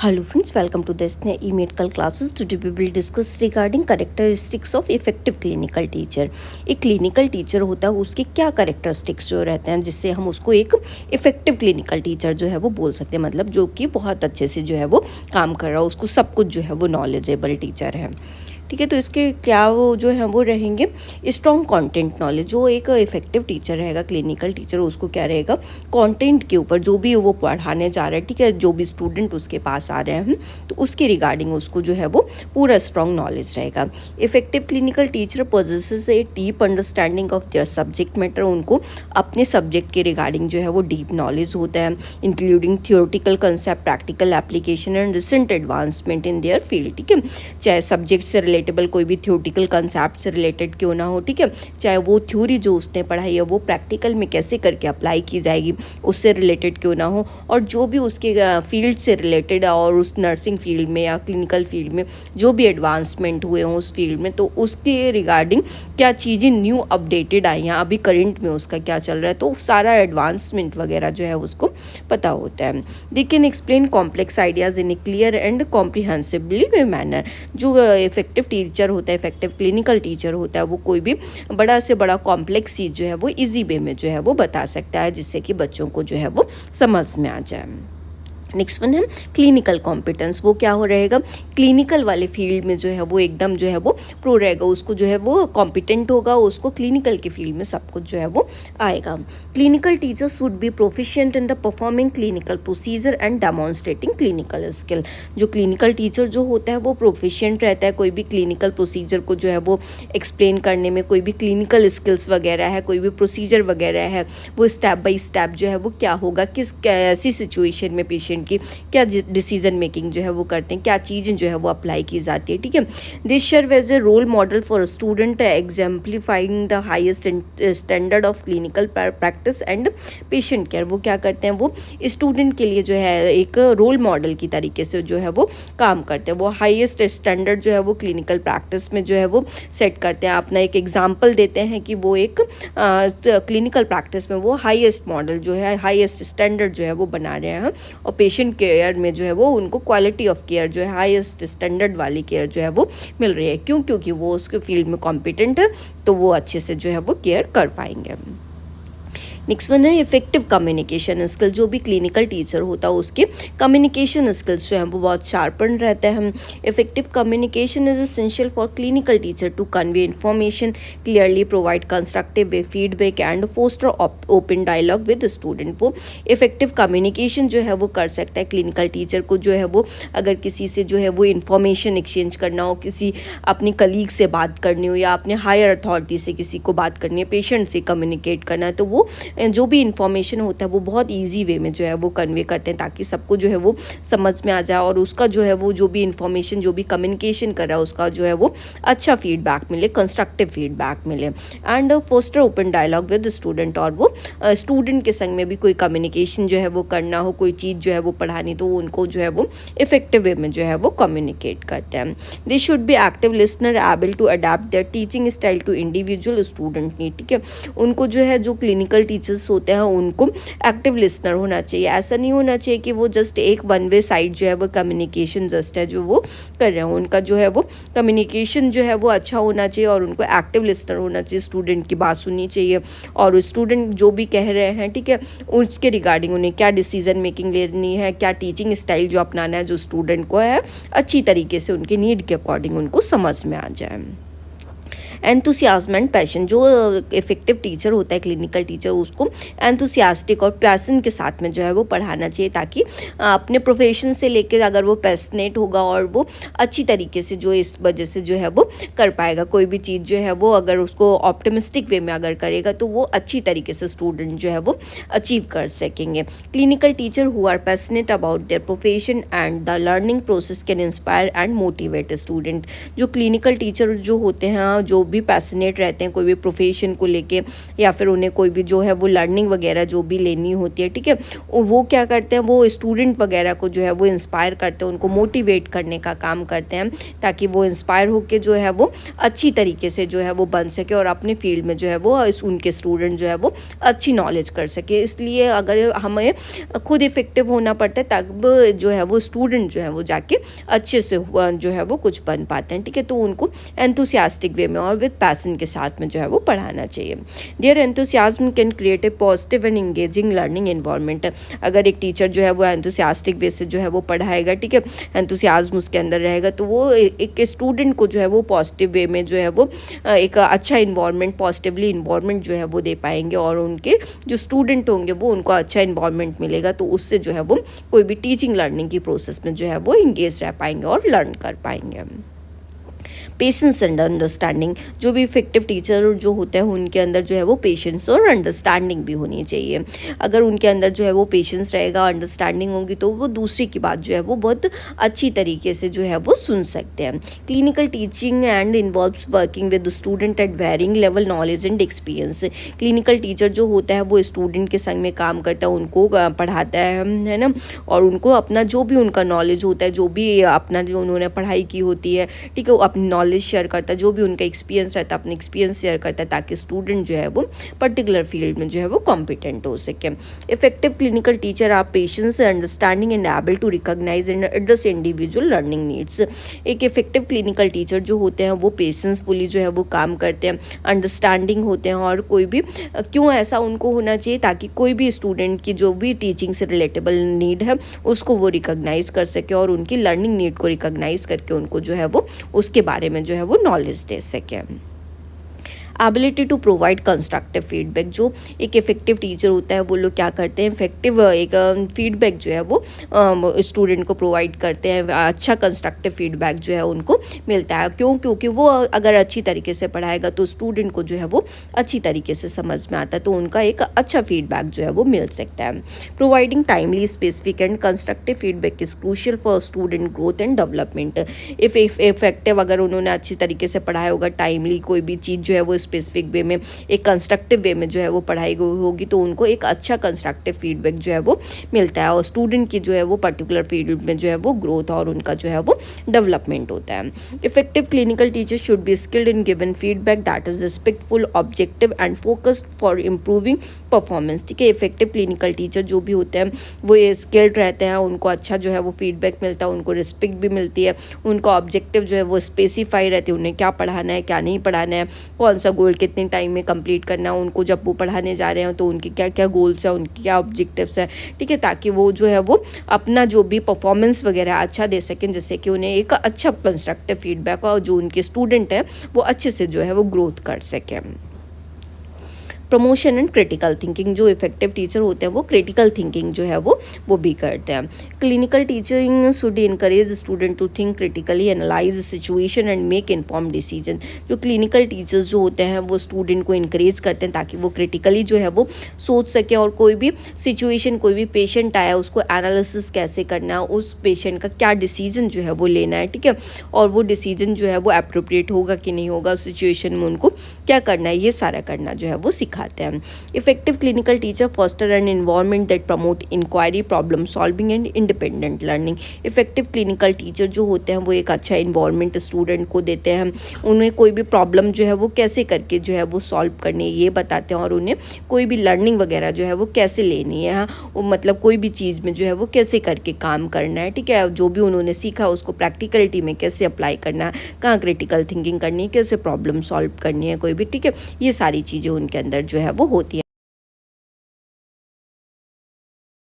Hello friends, welcome to this e-medical classes. Today we will discuss regarding characteristics of effective clinical teacher. एक clinical teacher होता है उसके क्या characteristics जो रहते हैं जिससे हम उसको एक इफेक्टिव क्लिनिकल टीचर जो है वो बोल सकते हैं, मतलब जो कि बहुत अच्छे से जो है वो काम कर रहा है, उसको सब कुछ जो है वो नॉलेजेबल टीचर है। ठीक है, तो इसके क्या वो जो है वो रहेंगे स्ट्रॉन्ग कंटेंट नॉलेज। जो एक इफेक्टिव टीचर रहेगा, क्लिनिकल टीचर, उसको क्या रहेगा, कंटेंट के ऊपर जो भी वो पढ़ाने जा रहा है, ठीक है, जो भी स्टूडेंट उसके पास आ रहे हैं तो उसके रिगार्डिंग उसको जो है वो पूरा स्ट्रॉन्ग नॉलेज रहेगा। Effective clinical teacher possesses a deep understanding of their subject matter. उनको अपने सब्जेक्ट के रिगार्डिंग जो है वो डीप नॉलेज होता है, including theoretical concept, practical application and recent advancement in their field. ठीक है, चाहे सब्जेक्ट से रिलेटेबल कोई भी थियोरटिकल कंसेप्ट से रिलेटेड क्यों ना हो, ठीक है, चाहे वो थ्योरी जो उसने पढ़ाई है वो प्रैक्टिकल में कैसे करके अप्लाई की जाएगी उससे रिलेटेड क्यों ना हो, और जो भी उसके फील्ड से रिलेटेड और उस नर्सिंग फील्ड में या क्लिनिकल फील्ड में जो भी एडवांसमेंट हुए हों उस फील्ड में, तो उसके रिगार्डिंग क्या चीज़ें न्यू अपडेटेड आई हैं, अभी करंट में उसका क्या चल रहा है, तो सारा एडवांसमेंट वगैरह जो है उसको पता होता है। They can explain complex ideas in a clear and comprehensibly manner. जो इफेक्टिव टीचर होता है, इफेक्टिव क्लिनिकल टीचर होता है, वो कोई भी बड़ा से बड़ा कॉम्प्लेक्स चीज़ जो है वो इजी वे में जो है वो बता सकता है, जिससे कि बच्चों को जो है वो समझ में आ जाए। नेक्स्ट वन है क्लिनिकल कॉम्पिटेंस। वो क्या हो रहेगा, क्लिनिकल वाले फील्ड में जो है वो एकदम जो है वो प्रो रहेगा, उसको जो है वो कॉम्पिटेंट होगा, उसको क्लिनिकल के फील्ड में सब कुछ जो है वो आएगा। Clinical teacher should be proficient in the performing clinical procedure and demonstrating clinical skill. जो क्लिनिकल टीचर जो होता है वो प्रोफिशिएंट रहता है, कोई भी क्लिनिकल प्रोसीजर को जो है वो एक्सप्लेन करने में, कोई भी क्लिनिकल स्किल्स वगैरह है, कोई भी प्रोसीजर वगैरह है, वो स्टेप बाय स्टेप जो है वो क्या होगा, किस ऐसी सिचुएशन में पेशेंट की क्या डिसीजन मेकिंग जो है वो करते हैं, क्या चीज़ें जो है वो अप्लाई की जाती है। ठीक है, this serve as a role model for student exemplifying the highest standard of clinical practice and patient care. वो क्या करते हैं, वो स्टूडेंट के लिए जो है एक रोल मॉडल की तरीके से जो है वो काम करते हैं, वो हाईएस्ट स्टैंडर्ड जो है वो क्लिनिकल प्रैक्टिस में जो है वो सेट करते हैं। अपना एक एग्जाम्पल देते हैं कि वो एक क्लिनिकल प्रैक्टिस में वो हाईएस्ट मॉडल जो है, हाईएस्ट स्टैंडर्ड जो है वो बना रहे हैं, और पेशेंट केयर में जो है वो उनको क्वालिटी ऑफ केयर जो है हाईएस्ट स्टैंडर्ड वाली केयर जो है वो मिल रही है। क्यों? क्योंकि वो उसके फील्ड में कॉम्पिटेंट है, तो वो अच्छे से जो है वो केयर कर पाएंगे। नेक्स्ट वन है इफेक्टिव कम्युनिकेशन स्किल। जो भी क्लिनिकल टीचर होता है उसके कम्युनिकेशन स्किल्स जो हैं वो बहुत शार्पन रहते हैं। Effective communication is essential for clinical teacher to convey information clearly, provide constructive feedback and foster open dialogue with student. वो इफेक्टिव कम्युनिकेशन जो है वो कर सकता है क्लिनिकल टीचर को, जो है वो अगर किसी से जो है वो इन्फॉर्मेशन एक्सचेंज करना हो, किसी अपनी कलीग से बात करनी हो या अपने हायर अथॉरिटी से किसी को बात करनी है, पेशेंट से कम्युनिकेट करना है, तो वो जो भी इंफॉर्मेशन होता है वो बहुत इजी वे में जो है वो कन्वे करते हैं ताकि सबको जो है वो समझ में आ जाए, और उसका जो है वो जो भी इंफॉर्मेशन जो भी कम्युनिकेशन कर रहा है उसका जो है वो अच्छा फीडबैक मिले, कंस्ट्रक्टिव फीडबैक मिले। And foster open dialogue with student, और वो स्टूडेंट के संग में भी कोई कम्युनिकेशन जो है वो करना हो, कोई चीज़ जो है वो पढ़ानी, तो उनको जो है वो इफेक्टिव वे में जो है वो कम्युनिकेट करते हैं। They should be active listener able to adapt their teaching style to individual student need. ठीक है, उनको जो है जो क्लिनिकल टीचर्स होते हैं उनको एक्टिव लिसनर होना चाहिए। ऐसा नहीं होना चाहिए कि वो जस्ट एक वन वे साइड जो है वो कम्युनिकेशन जस्ट है जो वो कर रहे हैं। उनका जो है वो कम्युनिकेशन जो है वो अच्छा होना चाहिए, और उनको एक्टिव लिसनर होना चाहिए, स्टूडेंट की बात सुननी चाहिए, और स्टूडेंट जो भी कह रहे हैं, ठीक है, उसके रिगार्डिंग उन्हें क्या डिसीजन मेकिंग लेनी है, क्या टीचिंग स्टाइल जो अपनाना है, जो स्टूडेंट को है अच्छी तरीके से उनके नीड के अकॉर्डिंग उनको समझ में आ जाए। Enthusiasm and passion. जो इफेक्टिव टीचर होता है क्लिनिकल टीचर, उसको एंथुसियास्टिक और पैशन के साथ में जो है वो पढ़ाना चाहिए, ताकि अपने प्रोफेशन से लेकर अगर वो पैशनेट होगा और वो अच्छी तरीके से जो इस वजह से जो है वो कर पाएगा, कोई भी चीज़ जो है वो अगर उसको ऑप्टिमिस्टिक वे में अगर करेगा तो वो अच्छी तरीके से स्टूडेंट जो है वो अचीव कर सकेंगे। Clinical teacher who are passionate about their profession and the learning process can inspire and motivate student. जो क्लिनिकल टीचर जो होते हैं, जो भी पैशनेट रहते हैं कोई भी प्रोफेशन को लेके, या फिर उन्हें कोई भी जो है वो लर्निंग वगैरह जो भी लेनी होती है, ठीक है, वो क्या करते हैं, वो स्टूडेंट वगैरह को जो है वो इंस्पायर करते हैं, उनको मोटिवेट करने का काम करते हैं, ताकि वो इंस्पायर होकर जो है वो अच्छी तरीके से जो है वो बन सके और अपने फील्ड में जो है वो उनके स्टूडेंट जो है वो अच्छी नॉलेज कर सके। इसलिए अगर हमें खुद इफ़ेक्टिव होना पड़ता है तब जो है वो स्टूडेंट जो है वो जाके अच्छे से जो है वो कुछ बन पाते हैं, ठीक है। तो उनको एंथुसियास्टिक वे में और विद पैशन के साथ में जो है वो पढ़ाना चाहिए। Their enthusiasm can create a positive and engaging learning environment. अगर एक टीचर जो है वो एंथुसियास्टिक वे से जो है वो पढ़ाएगा, ठीक है, एंथुसियाज्म उसके अंदर रहेगा, तो वो एक स्टूडेंट को जो है वो पॉजिटिव वे में जो है वो एक अच्छा इन्वायरमेंट, पॉजिटिवली इन्वायरमेंट जो है वो दे पाएंगे, और उनके जो स्टूडेंट होंगे वो उनको अच्छा इन्वायरमेंट मिलेगा, तो उससे जो है वो कोई भी टीचिंग लर्निंग की प्रोसेस में जो है वो इंगेज रह पाएंगे और लर्न कर पाएंगे। पेशेंस एंड अंडरस्टैंडिंग, जो भी इफेक्टिव टीचर जो होते हैं उनके अंदर जो है वो पेशेंस और अंडरस्टैंडिंग भी होनी चाहिए। अगर उनके अंदर जो है वो पेशेंस रहेगा, अंडरस्टैंडिंग होगी, तो वो दूसरे की बात जो है वो बहुत अच्छी तरीके से जो है वो सुन सकते हैं। Clinical teaching and involves working with student at varying level knowledge and experience. Clinical teacher जो होता है वो स्टूडेंट के संग में काम करता है, उनको पढ़ाता है ना, और उनको अपना जो भी उनका नॉलेज होता है, जो भी अपना जो उन्होंने पढ़ाई की होती है, ठीक है, वो अपनी नॉलेज शेयर करता है, जो भी उनका एक्सपीरियंस रहता है अपने एक्सपीरियंस शेयर करता है, ताकि स्टूडेंट जो है वो पर्टिकुलर फील्ड में जो है वो कॉम्पिटेंट हो सके। Effective clinical teacher are patience, understanding and able to recognise and address individual learning needs. एक इफेक्टिव क्लिनिकल टीचर जो होते हैं वो पेशेंसफुली जो है वो काम करते हैं, अंडरस्टैंडिंग होते हैं, और कोई भी क्यों ऐसा उनको होना चाहिए, ताकि कोई भी स्टूडेंट की जो भी टीचिंग से रिलेटेबल नीड है उसको वो रिकॉग्नाइज कर सके, और उनकी लर्निंग नीड को रिकॉग्नाइज करके उनको जो है वो उसके बारे में जो है वो नॉलेज दे सके। Ability to provide constructive feedback, जो एक इफेक्टिव टीचर होता है वो लोग क्या करते हैं, इफेक्टिव एक फीडबैक जो है वो स्टूडेंट को प्रोवाइड करते हैं, अच्छा कंस्ट्रक्टिव फीडबैक जो है उनको मिलता है। क्यों? क्योंकि वो अगर अच्छी तरीके से पढ़ाएगा तो स्टूडेंट को जो है वो अच्छी तरीके से समझ में आता है, तो उनका एक अच्छा फीडबैक जो है वो मिल सकता है। Providing timely specific and constructive feedback is crucial for student growth and development. If effective अगर उन्होंने अच्छी तरीके से पढ़ाया होगा, टाइमली कोई भी चीज़ जो है वो स्पेसिफिक वे में, एक कंस्ट्रक्टिव वे में जो है वो पढ़ाई होगी, तो उनको एक अच्छा कंस्ट्रक्टिव फीडबैक जो है वो मिलता है, और स्टूडेंट की जो है वो पर्टिकुलर फील्ड में जो है वो ग्रोथ और उनका जो है वो डेवलपमेंट होता है। Effective clinical teacher should be skilled in given feedback that is respectful, objective and focused for improving performance. ठीक है, इफेक्टिव क्लिनिकल टीचर जो भी होते हैं वो ये स्किल्ड रहते हैं, उनको अच्छा जो है वो फीडबैक मिलता है, उनको रिस्पेक्ट भी मिलती है, उनका ऑब्जेक्टिव जो है वो स्पेसिफाई रहते हैं, उन्हें क्या पढ़ाना है क्या नहीं पढ़ाना है, कौन सा गोल कितने टाइम में कंप्लीट करना है, उनको जब वो पढ़ाने जा रहे हैं तो उनके क्या क्या गोल्स हैं, उनके क्या ऑब्जेक्टिव्स हैं, ठीक है, ताकि वो जो है वो अपना जो भी परफॉर्मेंस वगैरह अच्छा दे सकें, जिससे कि उन्हें एक अच्छा कंस्ट्रक्टिव फीडबैक और जो उनके स्टूडेंट हैं वो अच्छे से जो है वो ग्रोथ कर सकें। प्रमोशन एंड क्रिटिकल थिंकिंग, जो इफेक्टिव टीचर होते हैं वो क्रिटिकल थिंकिंग जो है वो भी करते हैं। Clinical teaching should encourage student to think critically, analyse situation and make inform decision. जो क्लिनिकल टीचर्स जो होते हैं वो स्टूडेंट को इनकरेज करते हैं ताकि वो क्रिटिकली जो है वो सोच सके, और कोई भी सिचुएशन, कोई भी पेशेंट आया उसको एनालिसिस कैसे करना है, उस पेशेंट का क्या डिसीजन जो है वो लेना है, ठीक है, और वो डिसीजन जो है वो अप्रोप्रिएट होगा कि नहीं होगा, सिचुएशन में उनको क्या करना है, ये सारा करना जो है वो सिखाते हैं। Effective clinical teacher foster an environment that promote inquiry, problem solving and independent learning. Effective clinical teacher जो होते हैं वो एक अच्छा इन्वायरनमेंट स्टूडेंट को देते हैं, उन्हें कोई भी प्रॉब्लम जो है वो कैसे करके जो है वो सॉल्व करनी है ये बताते हैं, और उन्हें कोई भी लर्निंग वगैरह जो है वो कैसे लेनी है, वो मतलब कोई भी चीज़ में जो है वो कैसे करके काम करना है, ठीक है, जो भी उन्होंने सीखा उसको प्रैक्टिकलिटी में कैसे अप्लाई करना है, कहाँ क्रिटिकल थिंकिंग करनी है, कैसे प्रॉब्लम सॉल्व करनी है कोई भी, ठीक है, ये सारी चीज़ें उनके अंदर जो है वो होती है।